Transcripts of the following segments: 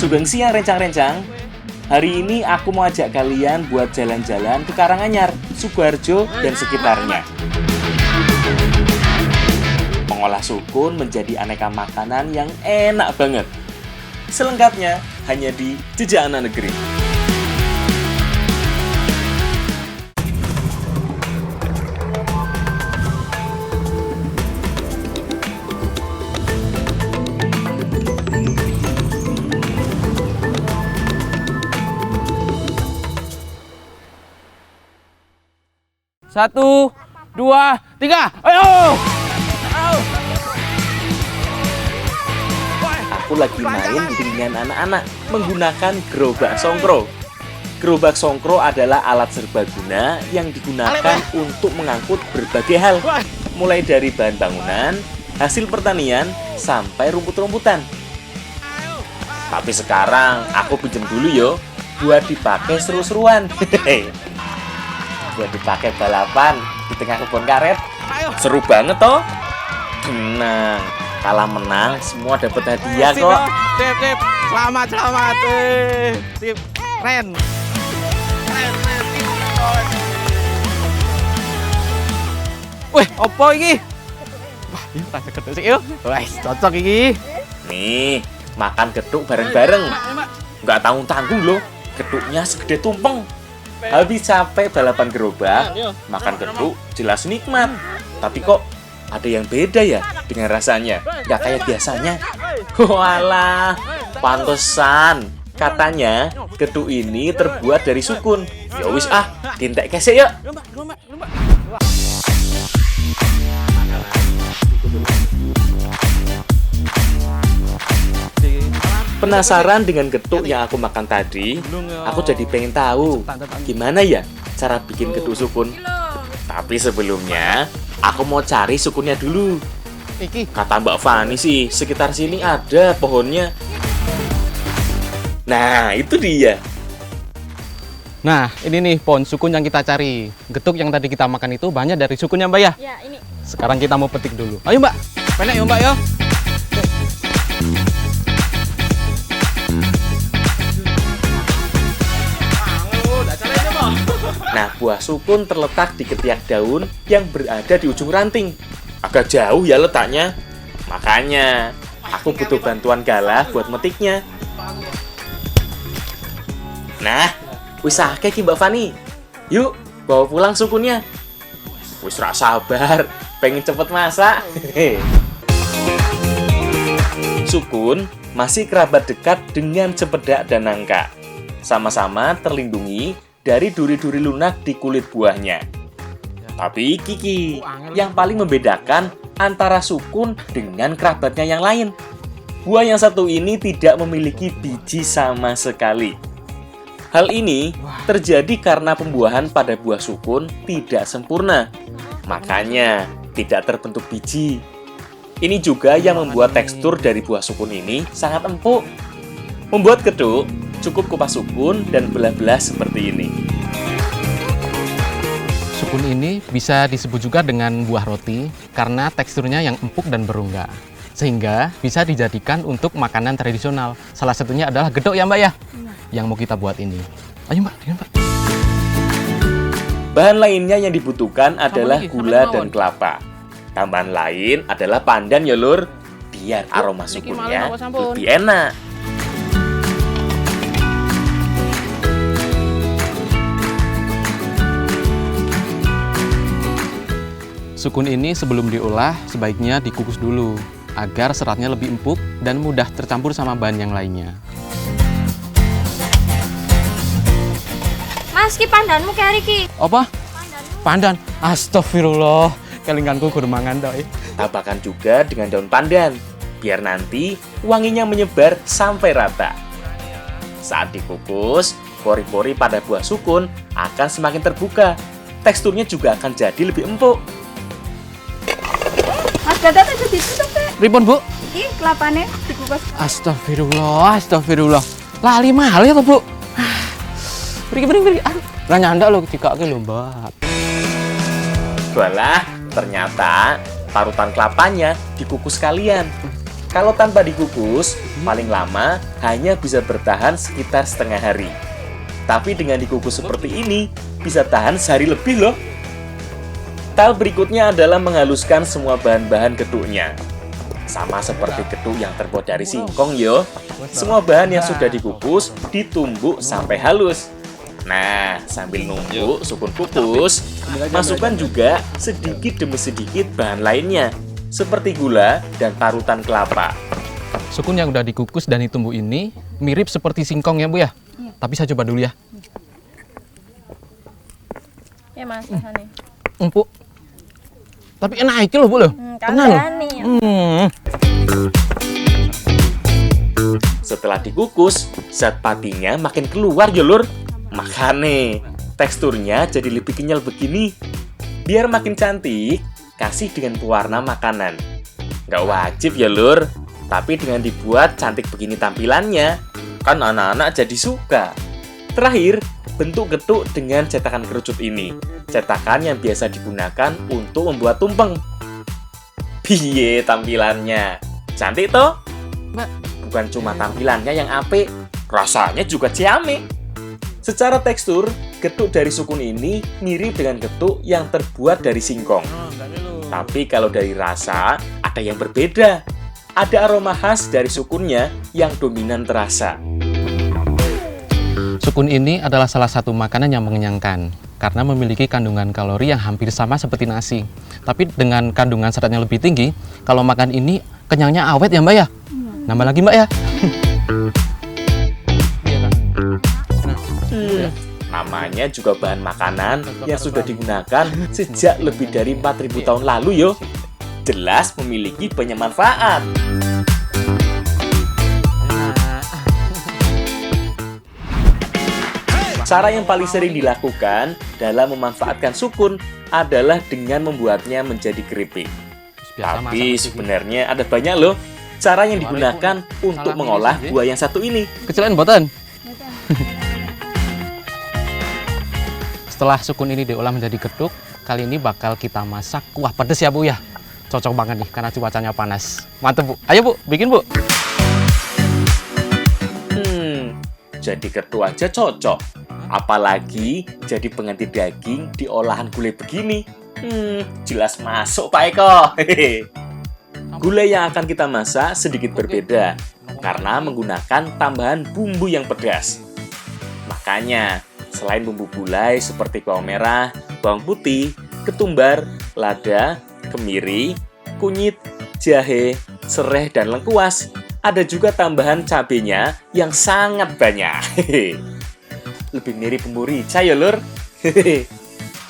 Sugeng siang rencang-rencang. Hari ini aku mau ajak kalian buat jalan-jalan ke Karanganyar, Sukoharjo, dan sekitarnya. Mengolah sukun menjadi aneka makanan yang enak banget. Selengkapnya hanya di Jejak Anak Negeri. Satu, dua, tiga, ayo! Aku lagi main dengan anak-anak menggunakan gerobak songkro. Gerobak songkro adalah alat serbaguna yang digunakan untuk mengangkut berbagai hal, mulai dari bahan bangunan, hasil pertanian, sampai rumput-rumputan. Tapi sekarang aku pinjam dulu yo, buat dipakai seru-seruan. Buat dipakai balapan di tengah kebun karet. Seru banget toh. Tenang, kalah menang semua dapat hadiah kok. Sip. Selamat. Sip. Keren. Wih, opo iki? Wah, ini rasa geduk sih yuk. Wah, cocok iki. Nih, makan geduk bareng-bareng. Nggak tanggung-tanggung loh. Geduknya segede tumpeng. Habis capek balapan gerobak, makan geduk jelas nikmat. Tapi kok ada yang beda ya dengan rasanya? Nggak kayak biasanya. Walah, pantesan. Katanya geduk ini terbuat dari sukun. Ya wis dintek kesek yuk. Penasaran dengan getuk yang aku makan tadi, aku jadi pengen tahu gimana ya cara bikin getuk sukun. Tapi sebelumnya, aku mau cari sukunnya dulu. Kata Mbak Fani sih, sekitar sini ada pohonnya. Nah, itu dia. Nah, ini nih pohon sukun yang kita cari. Getuk yang tadi kita makan itu banyak dari sukunnya, Mbak ya? Ya, ini. Sekarang kita mau petik dulu. Ayo, Mbak. Penek ya, Mbak ya. Nah, buah sukun terletak di ketiak daun yang berada di ujung ranting. Agak jauh ya letaknya. Makanya, aku butuh bantuan Galah buat metiknya. Nah, wis akeh ki Mbak Fani. Yuk, bawa pulang sukunnya. Wis ra sabar, pengen cepet masak. Sukun masih kerabat dekat dengan cempedak dan nangka. Sama-sama terlindungi dari duri-duri lunak di kulit buahnya. Tapi Kiki, yang paling membedakan antara sukun dengan kerabatnya yang lain. Buah yang satu ini tidak memiliki biji sama sekali. Hal ini terjadi karena pembuahan pada buah sukun tidak sempurna. Makanya tidak terbentuk biji. Ini juga yang membuat tekstur dari buah sukun ini sangat empuk. Membuat geduk, cukup kupas sukun dan belah-belah seperti ini. Sukun ini bisa disebut juga dengan buah roti karena teksturnya yang empuk dan berongga. Sehingga bisa dijadikan untuk makanan tradisional. Salah satunya adalah geduk ya, Mbak ya? Yang mau kita buat ini. Ayo, Mbak. Bahan lainnya yang dibutuhkan adalah gula dan kelapa. Tambahan lain adalah pandan ya, Lur. Biar aroma sukunnya lebih enak. Sukun ini sebelum diolah sebaiknya dikukus dulu agar seratnya lebih empuk dan mudah tercampur sama bahan yang lainnya. Mas, ki pandanmu kari ki. Apa? Pandan. Astagfirullah. Kelinganku kudu mangan doi. Tambahkan juga dengan daun pandan biar nanti wanginya menyebar sampai rata. Saat dikukus, pori-pori pada buah sukun akan semakin terbuka. Teksturnya juga akan jadi lebih empuk. Mas, dadak aja ditutup deh. Pripun, Bu? Iki kelapane dikukus. Astagfirullah. Lali mahal ya, Bu. Pergi. Lah nyandak lo dikake lho, Mbak. Walah, ternyata parutan kelapanya dikukus sekalian. Kalau tanpa dikukus, paling lama hanya bisa bertahan sekitar setengah hari. Tapi dengan dikukus seperti ini, bisa tahan sehari lebih loh. Tahap berikutnya adalah menghaluskan semua bahan-bahan getuknya. Sama seperti getuk yang terbuat dari singkong yo. Semua bahan yang sudah dikukus ditumbuk sampai halus. Nah, sambil nunggu sukun kukus, masukkan juga sedikit demi sedikit bahan lainnya, seperti gula dan parutan kelapa. Sukun yang udah dikukus dan ditumbuk ini mirip seperti singkong ya Bu ya? Tapi saya coba dulu ya. Ya Mas, rasanya. Empuk. Tapi enak iki loh Bu loh. Tenang loh. Setelah dikukus, zat patinya makin keluar ya lur. Makane, teksturnya jadi lebih kenyal begini. Biar makin cantik, kasih dengan pewarna makanan. Nggak wajib ya lur, tapi dengan dibuat cantik begini tampilannya, kan anak-anak jadi suka. Terakhir, bentuk getuk dengan cetakan kerucut ini. Cetakan yang biasa digunakan untuk membuat tumpeng. Piye tampilannya? Cantik toh? Mbak. Bukan cuma tampilannya yang apik, rasanya juga ciamik. Secara tekstur, getuk dari sukun ini mirip dengan getuk yang terbuat dari singkong. Tapi kalau dari rasa, ada yang berbeda. Ada aroma khas dari sukunnya yang dominan terasa. Sukun ini adalah salah satu makanan yang mengenyangkan karena memiliki kandungan kalori yang hampir sama seperti nasi. Tapi dengan kandungan serat yang lebih tinggi, kalau makan ini kenyangnya awet ya Mbak ya? Nambah lagi Mbak ya? Namanya juga bahan makanan yang sudah digunakan sejak lebih dari 4.000 tahun lalu yo. Jelas memiliki banyak manfaat. Cara yang paling sering dilakukan dalam memanfaatkan sukun adalah dengan membuatnya menjadi keripik. Tapi sebenarnya ada banyak loh cara yang digunakan untuk mengolah buah yang satu ini. Kecilin boten. Setelah sukun ini diolah menjadi getuk, kali ini bakal kita masak kuah pedes ya Bu ya. Cocok banget nih karena cuacanya panas. Mantep Bu. Ayo Bu, bikin Bu. Jadi getuk aja cocok. Apalagi jadi pengganti daging di olahan gulai begini. Jelas masuk Pak Eko. Gulai yang akan kita masak sedikit berbeda karena menggunakan tambahan bumbu yang pedas. Makanya, selain bumbu gulai seperti bawang merah, bawang putih, ketumbar, lada, kemiri, kunyit, jahe, serai, dan lengkuas, ada juga tambahan cabenya yang sangat banyak. Lebih mirip bumbu rica ya lur.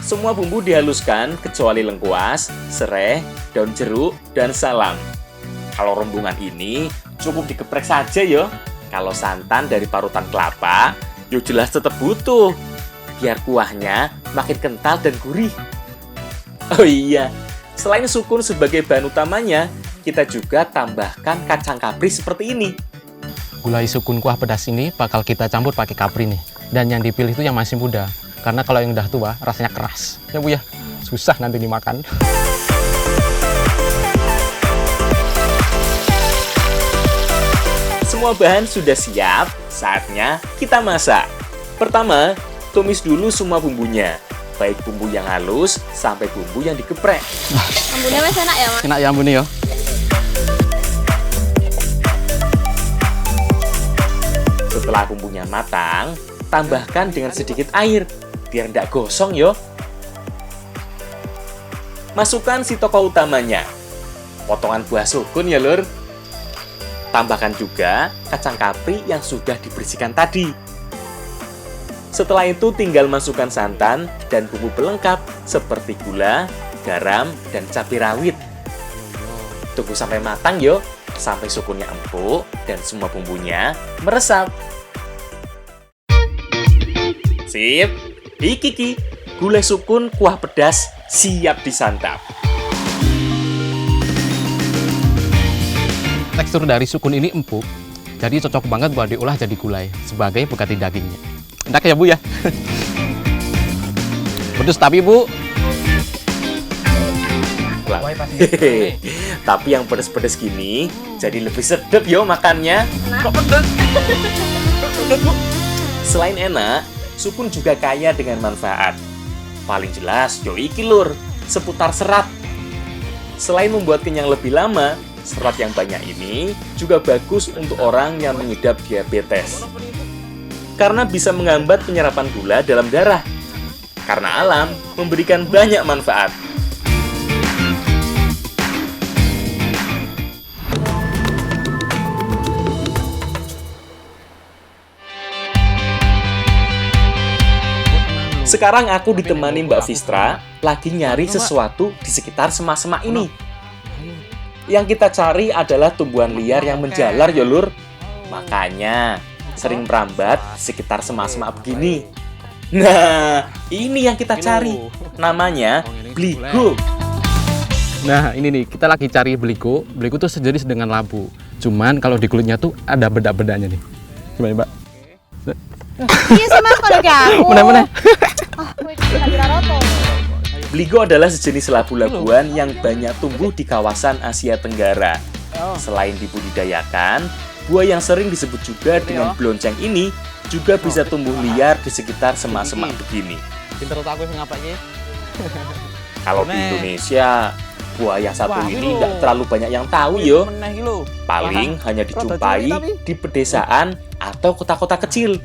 Semua bumbu dihaluskan kecuali lengkuas, serai, daun jeruk, dan salam. Kalau rombongan ini cukup dikeprek saja yo. Kalau santan dari parutan kelapa, yo jelas tetap butuh. Biar kuahnya makin kental dan gurih. Oh iya, selain sukun sebagai bahan utamanya, kita juga tambahkan kacang kapri seperti ini. Gulai sukun kuah pedas ini bakal kita campur pakai kapri nih. Dan yang dipilih itu yang masih muda. Karena kalau yang udah tua rasanya keras. Ya Bu ya, susah nanti dimakan. Semua bahan sudah siap, saatnya kita masak. Pertama, tumis dulu semua bumbunya. Baik bumbu yang halus sampai bumbu yang digeprek. Bumbunya masih enak ya Mas? Enak ya Bu nih ya. Setelah bumbunya matang, tambahkan dengan sedikit air biar tidak gosong yo. Masukkan si tokoh utamanya, potongan buah sukun ya lur. Tambahkan juga kacang kapri yang sudah dibersihkan tadi. Setelah itu tinggal masukkan santan dan bumbu pelengkap seperti gula, garam, dan cabai rawit. Tunggu sampai matang yo, sampai sukunnya empuk dan semua bumbunya meresap. Sip, iki gulai sukun kuah pedas siap disantap. Tekstur dari sukun ini empuk, jadi cocok banget buat diolah jadi gulai sebagai pengganti dagingnya. Enak ya Bu ya? Pedes tapi Bu. lah. Hehehe. Tapi yang pedes-pedes gini jadi lebih sedep yo makannya. Kok pedes? Selain enak, sukun juga kaya dengan manfaat. Paling jelas yo iki lur, seputar serat. Selain membuat kenyang lebih lama, serat yang banyak ini juga bagus untuk orang yang mengidap diabetes. Karena bisa menghambat penyerapan gula dalam darah. Karena alam memberikan banyak manfaat. Sekarang aku ditemani Mbak Vistra lagi nyari sesuatu di sekitar semak-semak ini. Yang kita cari adalah tumbuhan liar yang menjalar ya lur. Makanya sering merambat di sekitar semak-semak begini. Nah, ini yang kita cari. Namanya beligo. Nah, ini nih, kita lagi cari beligo. Beligo tuh sejenis dengan labu. Cuman kalau di kulitnya tuh ada bedak-bedaknya nih. Gimana, Mbak? Iya sama kalau kayak aku. Mana-mana? Ah, wih, kira roto. Beligo adalah sejenis labu-labuan yang banyak tumbuh di kawasan Asia Tenggara. Selain dibudidayakan, buah yang sering disebut juga dengan belonceng ini juga bisa tumbuh liar di sekitar semak-semak begini. Pinter aku ngapain? Kalau di Indonesia, buah yang satu ini tidak terlalu banyak yang tahu yo. Paling hanya dijumpai di pedesaan atau kota-kota kecil.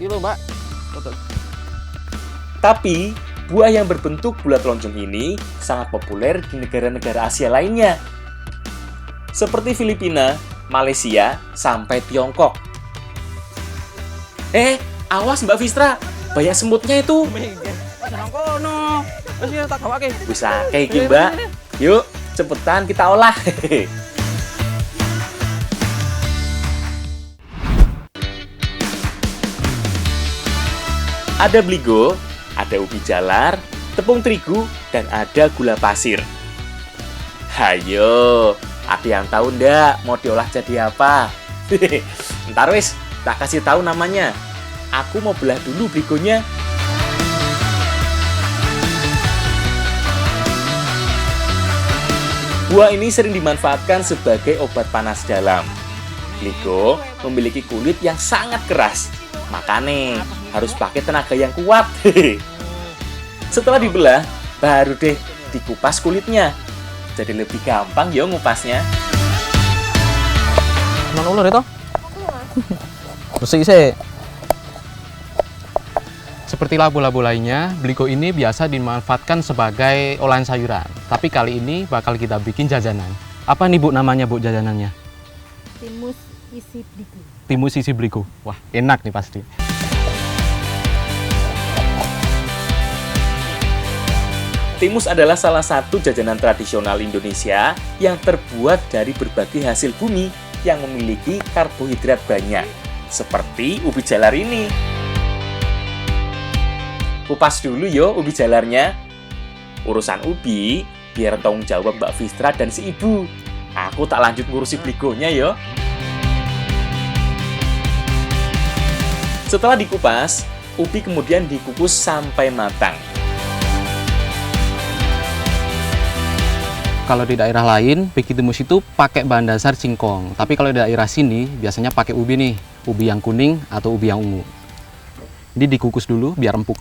Tapi, buah yang berbentuk bulat lonjong ini sangat populer di negara-negara Asia lainnya. Seperti Filipina, Malaysia, sampai Tiongkok. Awas Mbak Vistra, banyak semutnya itu. Bisa kayak gitu Mbak. Yuk, cepetan kita olah. Ada beligo, ada ubi jalar, tepung terigu, dan ada gula pasir. Hayo, ada yang tahu ndak mau diolah jadi apa? Ntar wis, tak kasih tahu namanya. Aku mau belah dulu beligonya. Buah ini sering dimanfaatkan sebagai obat panas dalam. Beligo memiliki kulit yang sangat keras. Makanya harus pakai tenaga yang kuat. Setelah dibelah, baru deh dikupas kulitnya. Jadi lebih gampang ya ngupasnya. Non ular itu? Bersih sih. Seperti labu-labu lainnya, beligo ini biasa dimanfaatkan sebagai olahan sayuran. Tapi kali ini bakal kita bikin jajanan. Apa nih Bu namanya Bu jajanannya? Timus isi beligo. Timus isi beligo. Wah, enak nih pasti. Timus adalah salah satu jajanan tradisional Indonesia yang terbuat dari berbagai hasil bumi yang memiliki karbohidrat banyak, seperti ubi jalar ini. Kupas dulu yo ubi jalarnya. Urusan ubi, biar tanggung jawab Mbak Vistra dan si ibu. Aku tak lanjut ngurusi beligonya yo. Setelah dikupas, ubi kemudian dikukus sampai matang. Kalau di daerah lain, bikin timus itu pakai bahan dasar singkong. Tapi kalau di daerah sini, biasanya pakai ubi nih. Ubi yang kuning atau ubi yang ungu. Ini dikukus dulu biar empuk.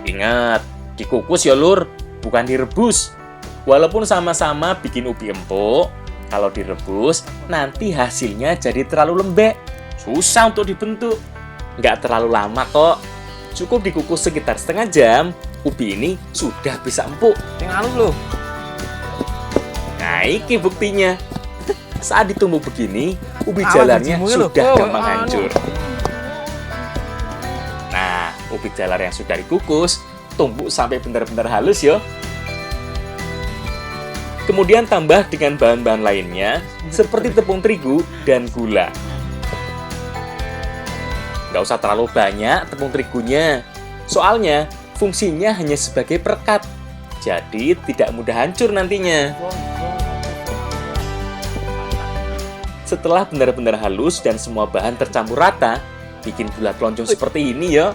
Ingat, dikukus ya lur, bukan direbus. Walaupun sama-sama bikin ubi empuk, kalau direbus, nanti hasilnya jadi terlalu lembek. Susah untuk dibentuk. Nggak terlalu lama kok. Cukup dikukus sekitar setengah jam, ubi ini sudah bisa empuk. Yang halus loh. Nah, ini buktinya. Saat ditumbuk begini, ubi jalarnya sudah gampang hancur. Nah, ubi jalar yang sudah dikukus, tumbuk sampai benar-benar halus yo. Kemudian tambah dengan bahan-bahan lainnya, seperti tepung terigu dan gula. Nggak usah terlalu banyak tepung terigunya, soalnya fungsinya hanya sebagai perekat, jadi tidak mudah hancur nantinya. Setelah benar-benar halus dan semua bahan tercampur rata, bikin bulat lonjong seperti ini ya.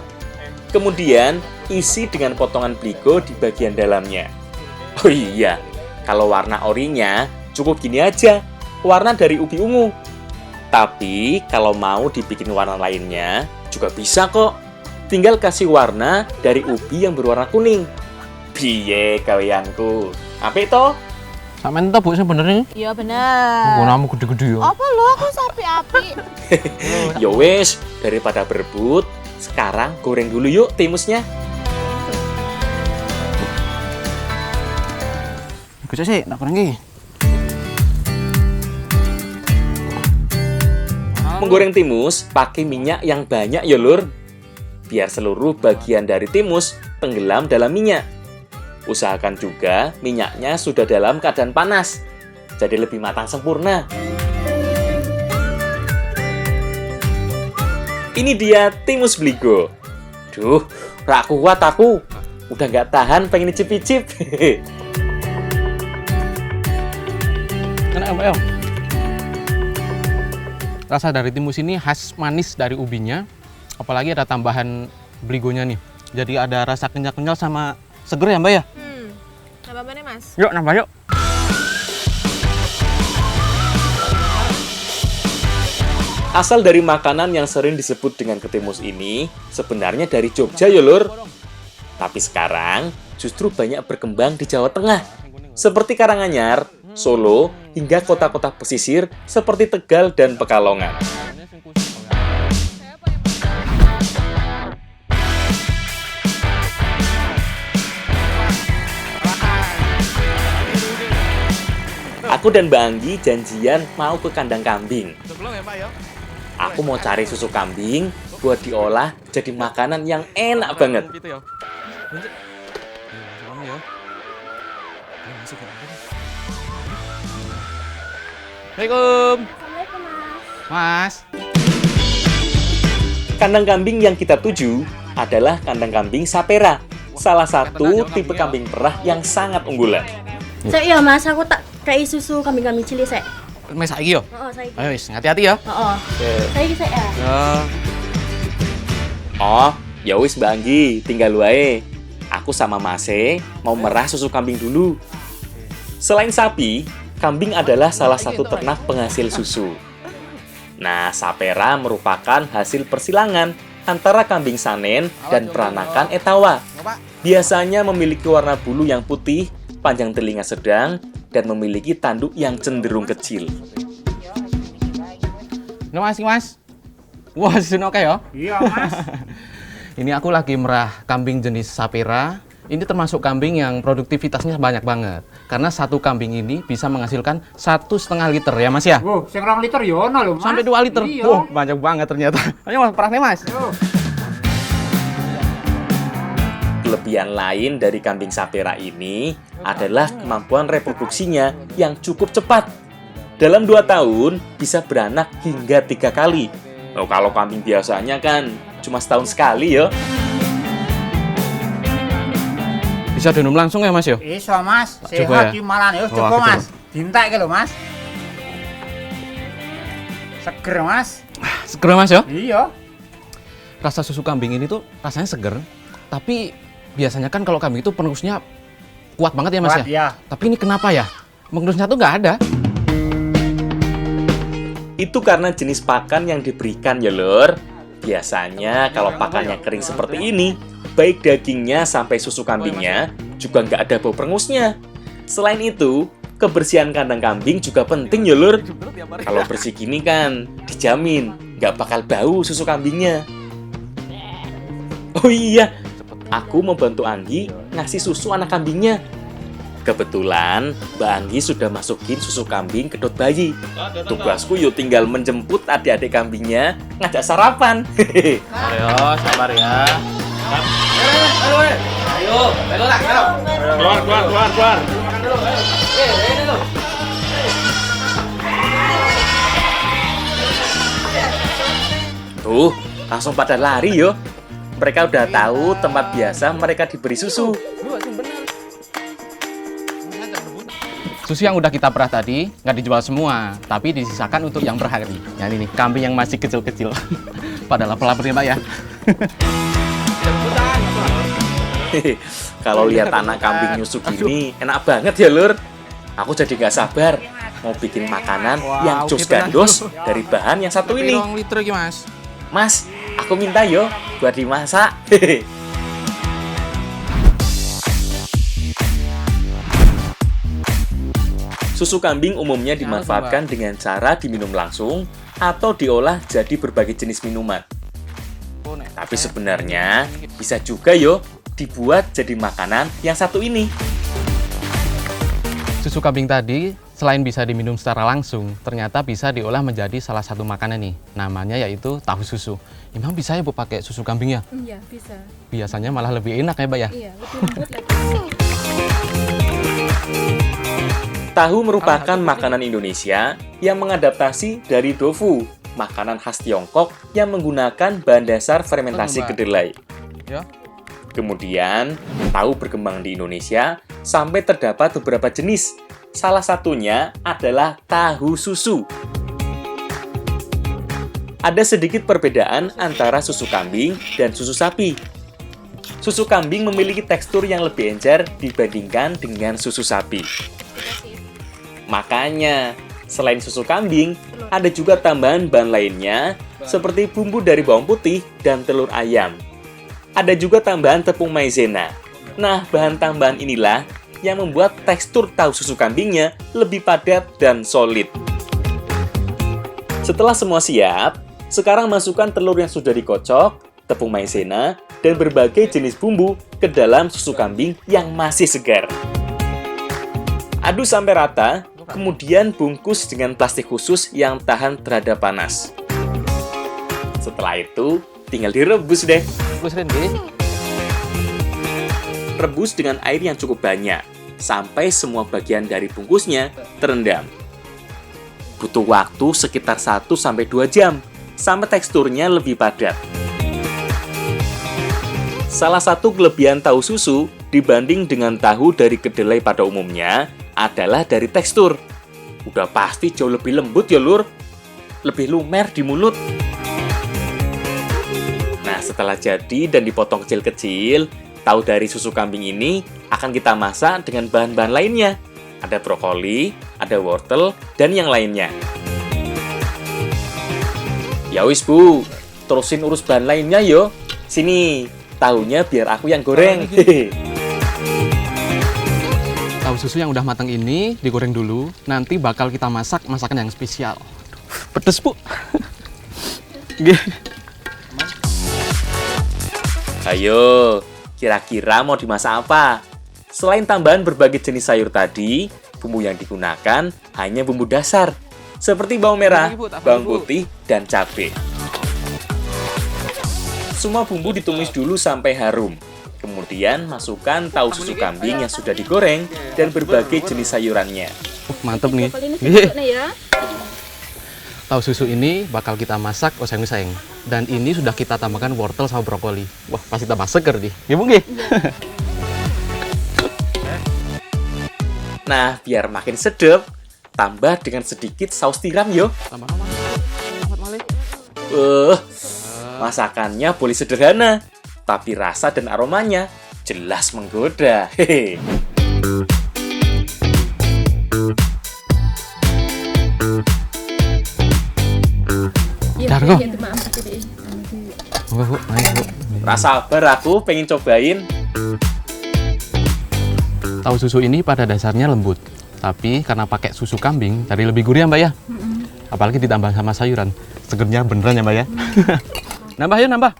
Kemudian, isi dengan potongan bligo di bagian dalamnya. Oh iya, kalau warna orinya cukup gini aja, warna dari ubi ungu. Tapi kalau mau dibikin warna lainnya juga bisa kok. Tinggal kasih warna dari ubi yang berwarna kuning. Piye gaweanku? Apik to? Sampeyan to, Bu, sebenarnya. Iya bener. Warnamu gede-gede ya. Apa lo aku sapi api? Ya wis, daripada berebut, sekarang goreng dulu yuk timusnya. Bisa sih, nak goreng iki. Menggoreng timus pakai minyak yang banyak ya lur, biar seluruh bagian dari timus tenggelam dalam minyak. Usahakan juga minyaknya sudah dalam keadaan panas, jadi lebih matang sempurna. Ini dia timus bligo. Duh, rak kuat aku. Udah nggak tahan pengen icip-icip. Enak apa ya? Rasa dari timus ini khas manis dari ubinya, apalagi ada tambahan bligonya nih. Jadi ada rasa kenyal-kenyal sama seger ya Mbak ya? Apa nih Mas? Yuk nambah yuk. Asal dari makanan yang sering disebut dengan ketimus ini sebenarnya dari Jogja ya lur. Tapi sekarang justru banyak berkembang di Jawa Tengah, seperti Karanganyar, Solo, hingga kota-kota pesisir seperti Tegal dan Pekalongan. Aku dan Mbak Anggi janjian mau ke kandang kambing. Aku mau cari susu kambing buat diolah jadi makanan yang enak banget. Assalamualaikum. Assalamualaikum Mas. Mas. Kandang kambing yang kita tuju adalah kandang kambing Sapera, salah satu tipe kambing perah yang sangat unggulan. Sek ya Mas, aku tak kayak susu kambing-kambing cilik sek. Mes saiki yo. Heeh, saiki. Ayo wis, hati-hati ya. Heeh. Saiki sek ya. Ya. Oh, ya wis Mbak Anggi, tinggal wae. Aku sama Mase mau merah susu kambing dulu. Selain sapi, kambing adalah salah satu ternak penghasil susu. Nah, Sapera merupakan hasil persilangan antara kambing Sanen dan peranakan Etawa. Biasanya memiliki warna bulu yang putih, panjang telinga sedang, dan memiliki tanduk yang cenderung kecil. No Mas. Wah, susun oke ya. Iya, Mas. Ini aku lagi merah kambing jenis Sapera. Ini termasuk kambing yang produktivitasnya banyak banget. Karena satu kambing ini bisa menghasilkan 1,5 liter ya Mas ya? Wow, sing 2 liter ya ono lho, Mas. Sampai 2 liter. Iya. Wah, banyak banget ternyata. Ayo Mas, perah nih Mas. Yo. Kelebihan lain dari kambing Sapera ini adalah kemampuan reproduksinya yang cukup cepat. Dalam 2 tahun bisa beranak hingga 3 kali. Oh, kalau kambing biasanya kan cuma setahun sekali ya. Bisa diminum langsung ya Mas ya? Iso, Mas. Coba Sehat ya? iki malah yo, Oh, coba aku Mas. Dintek iki lho, Mas. Seger, Mas. Seger Mas ya? Iya. Rasa susu kambing ini tuh rasanya seger, tapi biasanya kan kalau kambing itu pengukusnya kuat banget ya Mas Kuat, ya? ya. Tapi ini kenapa ya? Pengukusnya tuh nggak ada. Itu karena jenis pakan yang diberikan ya lur. Biasanya kalau pakannya kering seperti ini, baik dagingnya sampai susu kambingnya juga nggak ada bau perengusnya. Selain itu, kebersihan kandang kambing juga penting ya lur. Kalau bersih gini kan dijamin nggak bakal bau susu kambingnya. Oh iya, aku mau bantu Anggi ngasih susu anak kambingnya. Kebetulan Mbak Anggi sudah masukin susu kambing ke dot bayi. Tugasku yuk tinggal menjemput adik-adik kambingnya ngajak sarapan. Ayo, sabar ya. Keluar. Tuh, langsung pada lari yo. Mereka udah tahu tempat biasa mereka diberi susu. Susu yang udah kita perah tadi nggak dijual semua, tapi disisakan untuk yang berhari. Yang ini kambing yang masih kecil-kecil. Pada lapar-lapar ya Mbak ya. Kalau lihat anak kambing nyusu gini, enak banget ya, Lur. Aku jadi nggak sabar mau bikin makanan yang jos gandos dari bahan yang satu ini. 2 liter iki, Mas. Mas, aku minta yo buat dimasak. Susu kambing umumnya dimanfaatkan dengan cara diminum langsung atau diolah jadi berbagai jenis minuman. Tapi sebenarnya bisa juga yo dibuat jadi makanan yang satu ini. Susu kambing tadi selain bisa diminum secara langsung, ternyata bisa diolah menjadi salah satu makanan nih. Namanya yaitu tahu susu. Emang bisa ya Bu pakai susu kambing ya? Iya, bisa. Biasanya malah lebih enak ya, Mbak ya? Iya, lebih lembut lagi. Tahu merupakan makanan Indonesia yang mengadaptasi dari tofu, makanan khas Tiongkok yang menggunakan bahan dasar fermentasi kedelai. Ya. Kemudian, tahu berkembang di Indonesia sampai terdapat beberapa jenis. Salah satunya adalah tahu susu. Ada sedikit perbedaan antara susu kambing dan susu sapi. Susu kambing memiliki tekstur yang lebih encer dibandingkan dengan susu sapi. Makanya, selain susu kambing, ada juga tambahan bahan lainnya seperti bumbu dari bawang putih dan telur ayam. Ada juga tambahan tepung maizena. Nah, bahan tambahan inilah yang membuat tekstur tahu susu kambingnya lebih padat dan solid. Setelah semua siap, sekarang masukkan telur yang sudah dikocok, tepung maizena, dan berbagai jenis bumbu ke dalam susu kambing yang masih segar. Aduk sampai rata, kemudian bungkus dengan plastik khusus yang tahan terhadap panas. Setelah itu, tinggal direbus deh. Rebus dengan air yang cukup banyak, sampai semua bagian dari bungkusnya terendam. Butuh waktu sekitar 1-2 jam, sampai teksturnya lebih padat. Salah satu kelebihan tahu susu dibanding dengan tahu dari kedelai pada umumnya adalah dari tekstur. Udah pasti jauh lebih lembut ya, Lur. Lebih lumer di mulut. Nah, setelah jadi dan dipotong kecil-kecil, tahu dari susu kambing ini akan kita masak dengan bahan-bahan lainnya. Ada brokoli, ada wortel, dan yang lainnya. Ya wis Bu, terusin urus bahan lainnya yo. Sini, tahunya biar aku yang goreng. Tahu susu yang udah matang ini digoreng dulu, nanti bakal kita masak masakan yang spesial. Pedes, Bu. Ayo, kira-kira mau dimasak apa? Selain tambahan berbagai jenis sayur tadi, bumbu yang digunakan hanya bumbu dasar, seperti bawang merah, bawang putih, dan cabai. Semua bumbu ditumis dulu sampai harum. Kemudian masukkan tahu susu kambing yang sudah digoreng dan berbagai jenis sayurannya. Mantep nih. Ya. Tahu susu ini bakal kita masak oseng-oseng. Dan ini sudah kita tambahkan wortel sama brokoli. Wah, pasti tambah seger nih. Ya, Bung? Nah, biar makin sedap, tambah dengan sedikit saus tiram yo. Masakannya boleh sederhana, tapi rasa dan aromanya jelas menggoda. Hehe. Dargo. Rasa sabar aku pengen cobain. Tahu susu ini pada dasarnya lembut, tapi karena pakai susu kambing jadi lebih gurih ya, Mbak ya. Apalagi ditambah sama sayuran, segernya beneran ya, Mbak ya. Nambah yuk, nambah.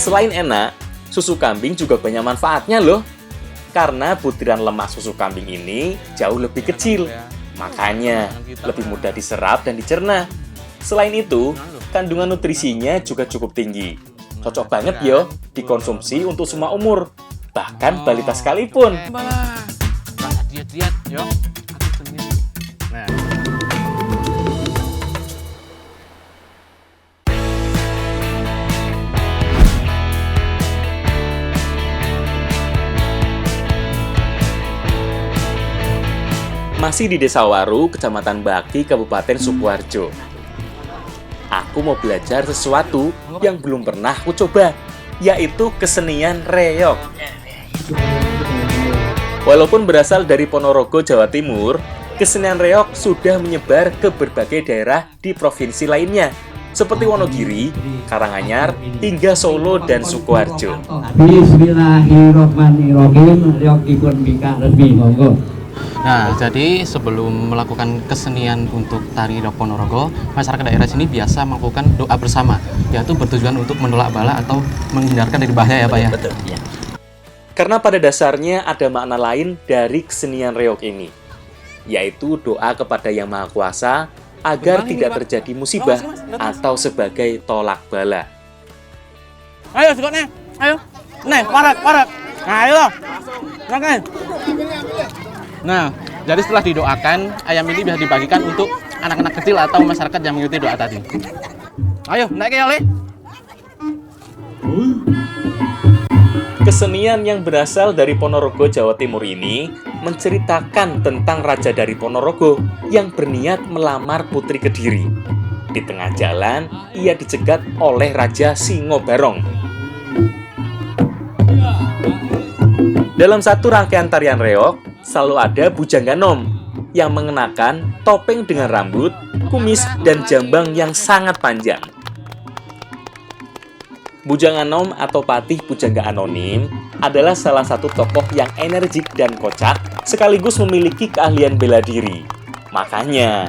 Selain enak, susu kambing juga banyak manfaatnya loh. Karena butiran lemak susu kambing ini jauh lebih kecil, makanya lebih mudah diserap dan dicerna. Selain itu, kandungan nutrisinya juga cukup tinggi. Cocok banget yo dikonsumsi untuk semua umur, bahkan balita sekalipun. Diet-diet, yo. Nah. Masih di Desa Waru, Kecamatan Baki, Kabupaten Sukoharjo. aku mau belajar sesuatu yang belum pernah aku coba, yaitu kesenian reog. Walaupun berasal dari Ponorogo, Jawa Timur, kesenian reog sudah menyebar ke berbagai daerah di provinsi lainnya, seperti Wonogiri, Karanganyar, hingga Solo dan Sukoharjo. Bismillahirrahmanirrahim. Reog dipun bingkak resmi, monggo. Nah, jadi sebelum melakukan kesenian untuk tari reog Ponorogo, masyarakat daerah sini biasa melakukan doa bersama, yaitu bertujuan untuk menolak bala atau menghindarkan dari bahaya ya Pak ya? Betul, ya. Karena pada dasarnya ada makna lain dari kesenian reog ini, yaitu doa kepada Yang Maha Kuasa agar tidak terjadi musibah atau sebagai tolak bala. Ayo sekotnya, ayo. Nih, parat. Nah, ayo. Makan. Nah, jadi setelah didoakan, ayam ini bisa dibagikan untuk anak-anak kecil atau masyarakat yang mengikuti doa tadi. Ayo, naik ya, Le. Kesenian yang berasal dari Ponorogo, Jawa Timur ini menceritakan tentang raja dari Ponorogo yang berniat melamar putri Kediri. Di tengah jalan, ia dicegat oleh Raja Singobarong. Dalam satu rangkaian tarian reog, selalu ada Bujangga Nom yang mengenakan topeng dengan rambut, kumis, dan jambang yang sangat panjang. Bujangga Nom atau Patih Pujangga Anonim adalah salah satu tokoh yang energik dan kocak sekaligus memiliki keahlian bela diri. Makanya,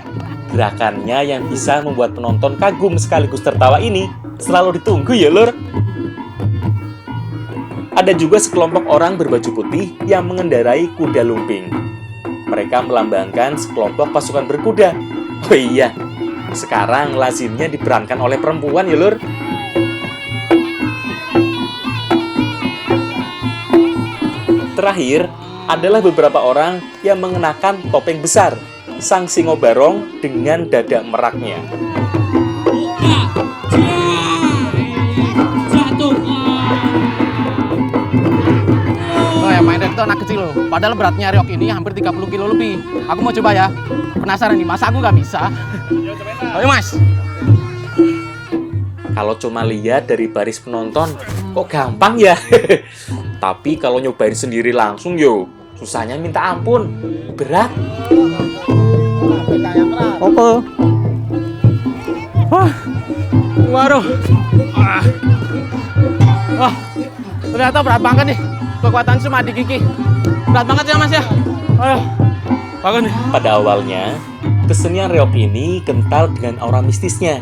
gerakannya yang bisa membuat penonton kagum sekaligus tertawa ini selalu ditunggu ya lur. Ada juga sekelompok orang berbaju putih yang mengendarai kuda lumping. Mereka melambangkan sekelompok pasukan berkuda. Oh iya, sekarang lazimnya diperankan oleh perempuan ya lur. Terakhir, adalah beberapa orang yang mengenakan topeng besar, sang Singobarong dengan dada meraknya. Oh yang main itu anak kecil loh, padahal beratnya reog ini hampir 30 kilo lebih. Aku mau coba ya, penasaran nih, masa aku nggak bisa? Ayo Mas. Kalau cuma lihat dari baris penonton, kok gampang ya? Tapi kalau nyobain sendiri langsung yo, susahnya minta ampun. Berat. Apa? Waduh. Wah, ternyata berat banget nih. Kekuatan cuma di gigi. Berat banget ya Mas ya. Aduh, bangun nih. Pada awalnya, kesenian reog ini kental dengan aura mistisnya.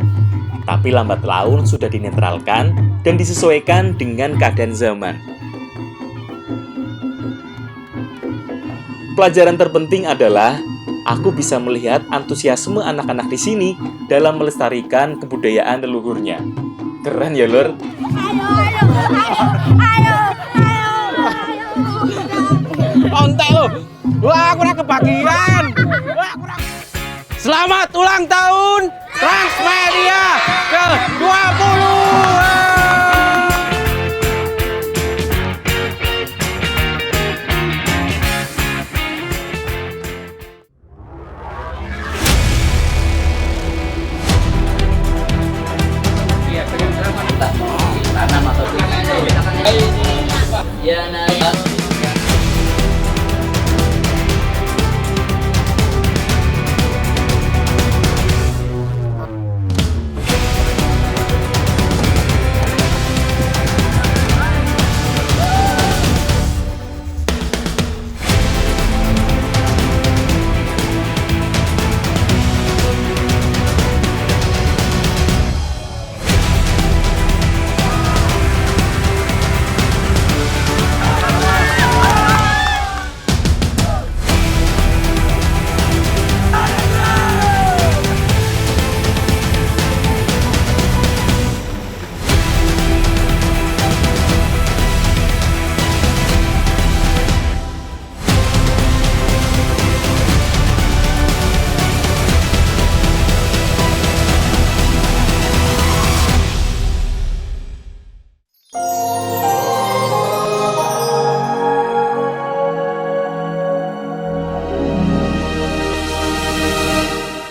Tapi lambat laun sudah dinetralkan dan disesuaikan dengan keadaan zaman. Pelajaran terpenting adalah aku bisa melihat antusiasme anak-anak di sini dalam melestarikan kebudayaan leluhurnya. Keren ya, Lur? Ontek lo. Wah, aku udah kebagian. Selamat ulang tahun Transmedia ke-20.